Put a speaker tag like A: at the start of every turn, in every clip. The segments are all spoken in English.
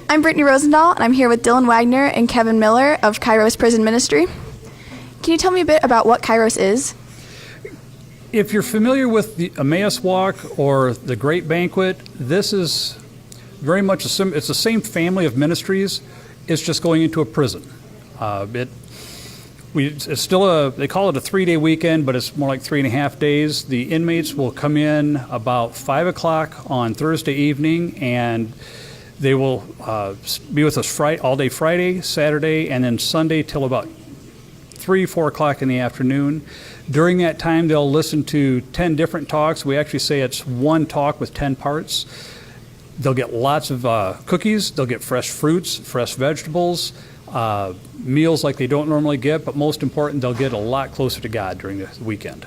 A: I'm Brittany Rosendahl, and I'm here with Dylan Wagner and Kevin Miller of Kairos Prison Ministry. Can you tell me a bit about what Kairos is?
B: If you're familiar with the Emmaus Walk or the Great Banquet, this is very much it's the same family of ministries. It's just going into a prison. It's still they call it a 3-day weekend, but it's more like 3.5 days. The inmates will come in about 5 o'clock on Thursday evening, and they will be with us all day Friday, Saturday, and then Sunday till about 3-4 o'clock in the afternoon. During that time, they'll listen to 10 different talks. We actually say it's one talk with 10 parts. They'll get lots of cookies. They'll get fresh fruits, fresh vegetables, meals like they don't normally get, but most important, they'll get a lot closer to God during the weekend.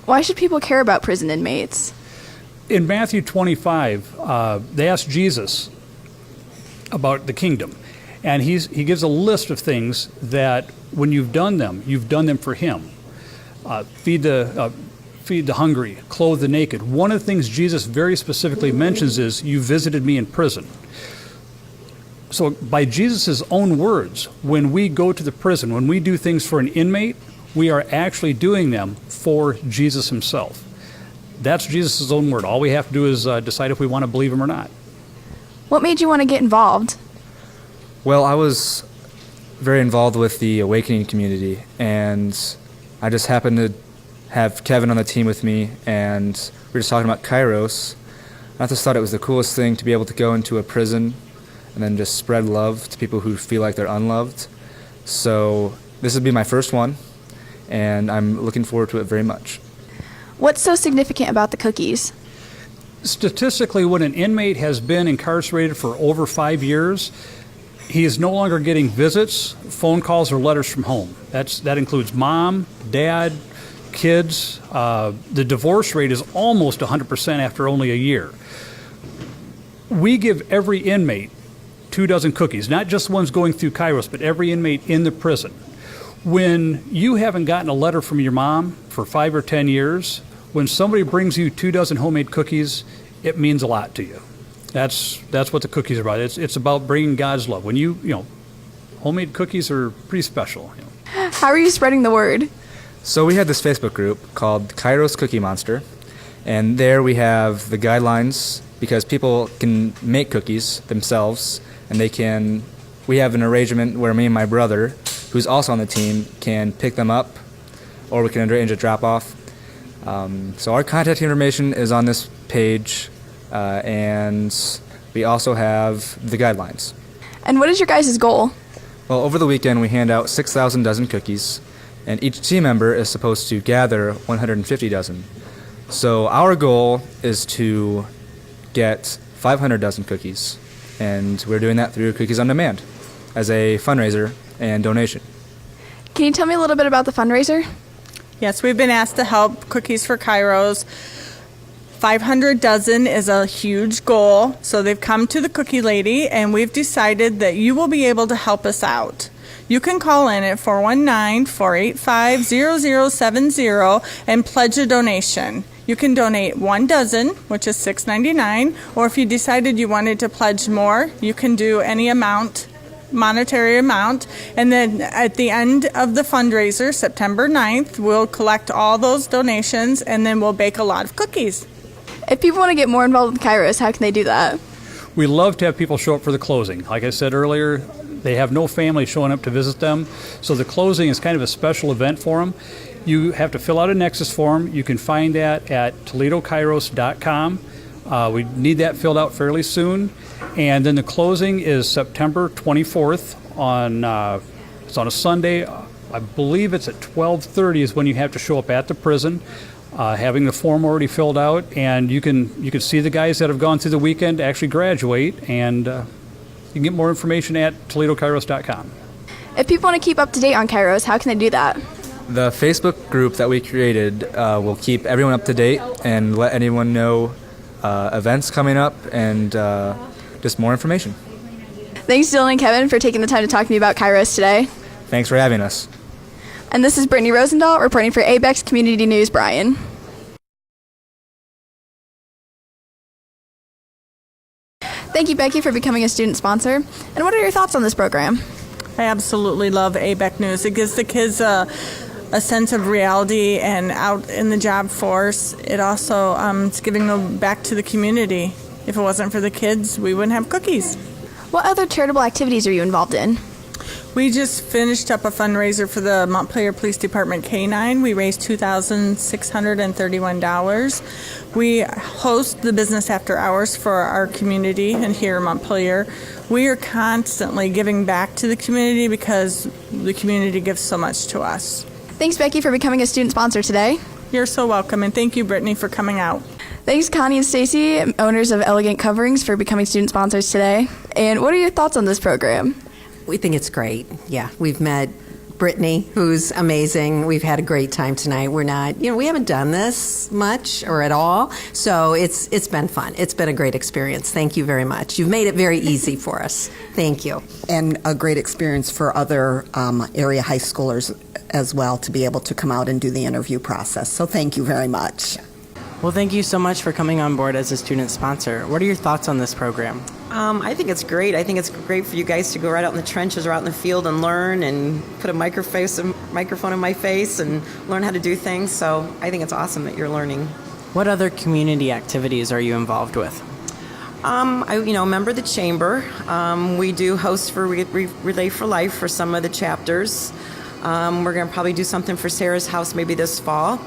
A: Why should people care about prison inmates?
B: In Matthew 25, they asked Jesus about the kingdom, and he gives a list of things that when you've done them for him. Feed the hungry, clothe the naked. One of the things Jesus very specifically mentions is, you visited me in prison. So by Jesus' own words, when we go to the prison, when we do things for an inmate, we are actually doing them for Jesus himself. That's Jesus' own word. All we have to do is decide if we want to believe him or not.
A: What made you want to get involved?
C: Well, I was very involved with the Awakening community, and I just happened to have Kevin on the team with me, and we were just talking about Kairos. I just thought it was the coolest thing to be able to go into a prison and then just spread love to people who feel like they're unloved. So this would be my first one, and I'm looking forward to it very much.
A: What's so significant about the cookies?
B: Statistically, when an inmate has been incarcerated for over 5 years, he is no longer getting visits, phone calls, or letters from home. That includes mom, dad, kids. The divorce rate is almost 100% after only a year. We give every inmate 2 dozen cookies, not just the ones going through Kairos, but every inmate in the prison. When you haven't gotten a letter from your mom for 5 or 10 years, when somebody brings you 2 dozen homemade cookies, it means a lot to you. That's what the cookies are about. It's about bringing God's love. When homemade cookies are pretty special.
A: How are you spreading the word?
C: So we had this Facebook group called Kairos Cookie Monster, and there we have the guidelines, because people can make cookies themselves, and we have an arrangement where me and my brother, who's also on the team, can pick them up, or we can arrange a drop-off. So our contact information is on this page, and we also have the guidelines.
A: And what is your guys' goal?
C: Well, over the weekend we hand out 6,000 dozen cookies, and each team member is supposed to gather 150 dozen. So our goal is to get 500 dozen cookies, and we're doing that through Cookies on Demand as a fundraiser and donation.
A: Can you tell me a little bit about the fundraiser?
D: Yes, we've been asked to help Cookies for Kairos. 500 dozen is a huge goal, so they've come to the Cookie Lady, and we've decided that you will be able to help us out. You can call in at 419-485-0070 and pledge a donation. You can donate 1 dozen, which is $6.99, or if you decided you wanted to pledge more, you can do any monetary amount, and then at the end of the fundraiser, September 9th, we'll collect all those donations, and then we'll bake a lot of cookies.
A: If people want to get more involved with Kairos, how can they do that?
B: We love to have people show up for the closing. Like I said earlier, they have no family showing up to visit them, so the closing is kind of a special event for them. You have to fill out a Nexus form. You can find that at ToledoKairos.com. We need that filled out fairly soon. And then the closing is September 24th it's on a Sunday. I believe it's at 12:30 is when you have to show up at the prison, having the form already filled out, and you can see the guys that have gone through the weekend actually graduate, and you can get more information at ToledoKairos.com.
A: If people want to keep up to date on Kairos, how can they do that?
C: The Facebook group that we created will keep everyone up to date and let anyone know events coming up and just more information.
A: Thanks, Dylan and Kevin, for taking the time to talk to me about Kairos today.
C: Thanks for having us.
A: And this is Brittany Rosendahl reporting for ABEX Community News Bryan. Thank you, Becky, for becoming a student sponsor. And what are your thoughts on this program?
D: I absolutely love ABEC News. It gives the kids a sense of reality and out in the job force. It also it's giving them back to the community. If it wasn't for the kids, we wouldn't have cookies.
A: What other charitable activities are you involved in?
D: We just finished up a fundraiser for the Montpelier Police Department K-9. We raised $2,631. We host the business after hours for our community and here in Montpelier. We are constantly giving back to the community because the community gives so much to us.
A: Thanks, Becky, for becoming a student sponsor today.
D: You're so welcome, and thank you, Brittany, for coming out.
A: Thanks, Connie and Stacy, owners of Elegant Coverings, for becoming student sponsors today. And what are your thoughts on this program?
E: We think it's great. Yeah, we've met Brittany, who's amazing. We've had a great time tonight. We're not, we haven't done this much or at all, so it's been fun. It's been a great experience. Thank you very much. You've made it very easy for us. Thank you.
F: And a great experience for other area high schoolers as well to be able to come out and do the interview process. So thank you very much.
G: Well, thank you so much for coming on board as a student sponsor. What are your thoughts on this program?
H: I think it's great. I think it's great for you guys to go right out in the trenches or out in the field and learn and put a microphone in my face and learn how to do things. So I think it's awesome that you're learning.
G: What other community activities are you involved with?
H: I member of the chamber. We do host for Relay for Life for some of the chapters. We're going to probably do something for Sarah's house maybe this fall.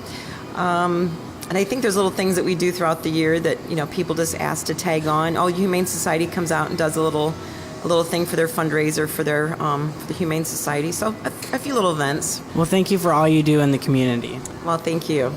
H: And I think there's little things that we do throughout the year that, people just ask to tag on. Oh, Humane Society comes out and does a little thing for their fundraiser for their for the Humane Society. So a few little events.
G: Well, thank you for all you do in the community.
H: Well, thank you.